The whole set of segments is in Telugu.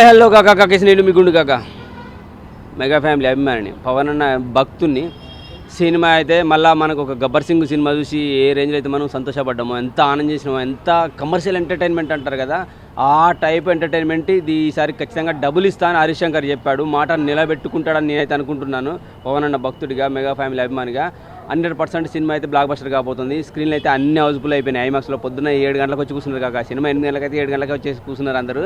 హలో కాకా కాకేసి నేను మీ గుండు కాక మెగా ఫ్యామిలీ అభిమానిని పవన్ అన్న భక్తుని సినిమా అయితే మళ్ళీ మనకు ఒక గబ్బర్ సింగ్ సినిమా చూసి ఏ రేంజ్లో అయితే మనం సంతోషపడ్డామో ఎంత ఆనందం చేసినామో ఎంత కమర్షియల్ ఎంటర్టైన్మెంట్ అంటారు కదా ఆ టైప్ ఎంటర్టైన్మెంట్ ఇది ఈసారి ఖచ్చితంగా డబుల్ ఇస్తా అని హరీష్ శంకర్ చెప్పాడు. మాట నిలబెట్టుకుంటాడని నేనైతే అనుకుంటున్నాను. పవన్ అన్న భక్తుడిగా మెగా ఫ్యామిలీ అభిమానిగా 100% సినిమా అయితే బ్లాక్ బస్టర్ కాబోతుంది. స్క్రీన్లో అయితే అన్ని హౌస్ఫుల్ అయిపోయినాయి. ఐమాక్స్లో పొద్దున్న 7 గంటలకు వచ్చి కూర్చున్నారు కాక సినిమా 8 గంటలకైతే 7 గంటలకి వచ్చేసి కూర్చున్నారు అందరూ.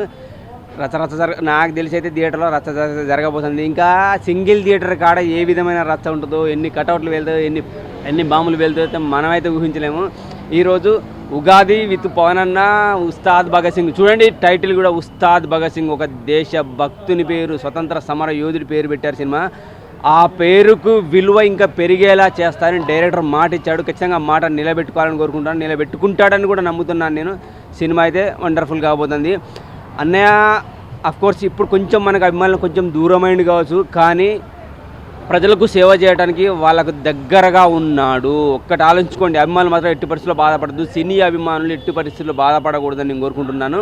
నాకు తెలిసి అయితే థియేటర్లో రచ్చ జరగబోతుంది. ఇంకా సింగిల్ థియేటర్ కాడ ఏ విధమైన రచ్చ ఉంటుందో, ఎన్ని కటౌట్లు వెళ్తాయో, ఎన్ని బాంబులు వెళ్తాయో మనమైతే ఊహించలేము. ఈరోజు ఉగాది విత్ పవన్ అన్న ఉస్తాద్ భగత్ సింగ్. చూడండి టైటిల్ కూడా ఉస్తాద్ భగత్ సింగ్, ఒక దేశ భక్తుని పేరు, స్వతంత్ర సమర యోధుడి పేరు పెట్టారు సినిమా. ఆ పేరుకు విలువ ఇంకా పెరిగేలా చేస్తారని డైరెక్టర్ మాట ఇచ్చాడు. ఖచ్చితంగా మాట నిలబెట్టుకోవాలని కోరుకుంటాను, నిలబెట్టుకుంటాడని కూడా నమ్ముతున్నాను నేను. సినిమా అయితే వండర్ఫుల్ కాబోతుంది. అన్నయ్య అఫ్కోర్స్ ఇప్పుడు కొంచెం మనకు అభిమానులు కొంచెం దూరమైంది కావచ్చు, కానీ ప్రజలకు సేవ చేయడానికి వాళ్ళకు దగ్గరగా ఉన్నాడు. ఒక్కటి ఆలోచించుకోండి, అభిమానులు మాత్రం ఎట్టి పరిస్థితుల్లో బాధపడద్దు, సినీ అభిమానులు ఎట్టి పరిస్థితుల్లో బాధపడకూడదని నేను కోరుకుంటున్నాను.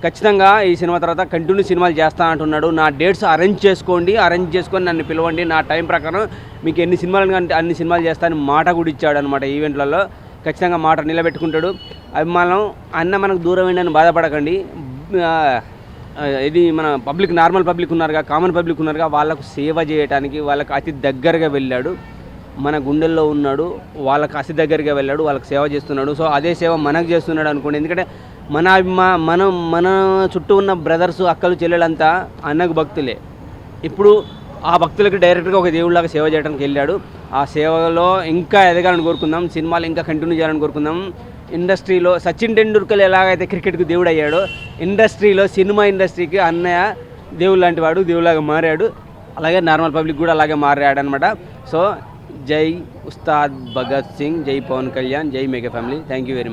ఖచ్చితంగా ఈ సినిమా తర్వాత కంటిన్యూ సినిమాలు చేస్తా అంటున్నాడు. నా డేట్స్ అరేంజ్ చేసుకొని నన్ను పిలవండి, నా టైం ప్రకారం మీకు ఎన్ని సినిమాలు అంటే అన్ని సినిమాలు చేస్తానని మాట కూడా ఇచ్చాడు అనమాట ఈవెంట్లలో. ఖచ్చితంగా మాట నిలబెట్టుకుంటాడు. అభిమానం అన్న మనకు దూరమైందని బాధపడకండి. ఇది మన పబ్లిక్, నార్మల్ పబ్లిక్ ఉన్నారుగా, కామన్ పబ్లిక్ ఉన్నారుగా, వాళ్ళకు సేవ చేయడానికి వాళ్ళకు అతి దగ్గరగా వెళ్ళాడు. మన గుండెల్లో ఉన్నాడు, వాళ్ళకి అతి దగ్గరగా వెళ్ళాడు, వాళ్ళకి సేవ చేస్తున్నాడు. సో అదే సేవ మనకు చేస్తున్నాడు అనుకోండి. ఎందుకంటే మన చుట్టూ ఉన్న బ్రదర్స్, అక్కలు, చెల్లెలంతా అన్నకు భక్తులే. ఇప్పుడు ఆ భక్తులకి డైరెక్ట్గా ఒక దేవుళ్ళలాగా సేవ చేయడానికి వెళ్ళాడు. ఆ సేవలో ఇంకా ఎదగాలని కోరుకుందాం, సినిమాలు ఇంకా కంటిన్యూ చేయాలని కోరుకుందాం. ఇండస్ట్రీలో సచిన్ టెండూల్కర్ ఎలాగైతే క్రికెట్కి దేవుడు అయ్యాడో, ఇండస్ట్రీలో సినిమా ఇండస్ట్రీకి అన్నయ్య దేవుడు లాంటి వాడు, దేవుళ్ళలాగా మారాడు. అలాగే నార్మల్ పబ్లిక్ కూడా అలాగే మారాడు అనమాట. సో జై ఉస్తాద్ భగత్ సింగ్, జై పవన్ కళ్యాణ్, జై mega family. Thank you very much.